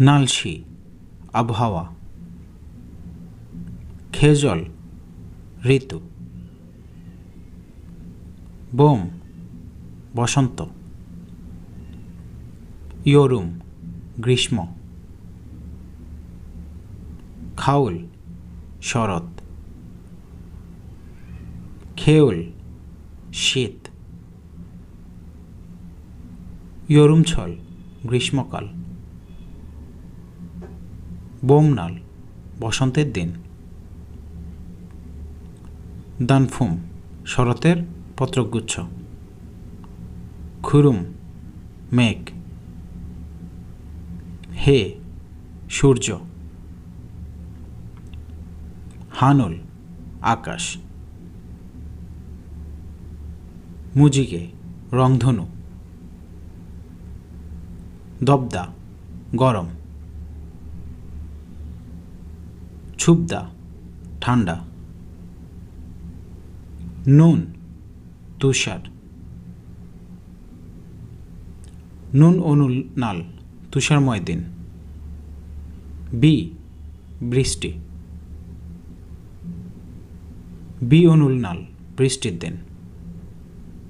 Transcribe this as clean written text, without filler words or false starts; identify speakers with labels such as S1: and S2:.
S1: নালশি আবহাওয়া, খেজল ঋতু, বোম বসন্ত, ইয়রুম গ্রীষ্ম, খাউল শরৎ, খেউল শীত, ইয়রুমছল গ্রীষ্মকাল, বোমনাল বসন্তের দিন, দানফুম শরতের পত্রগুচ্ছ, খুরুম মেঘ, হে সূর্য, হানুল আকাশ, মুজিগে রংধনু, দবদা গরম, ছুবদা ঠান্ডা, নুন তুষার, নুন অনুল নাল তুষারময় দিন, বি বৃষ্টি, বি অনুল নাল বৃষ্টির দিন।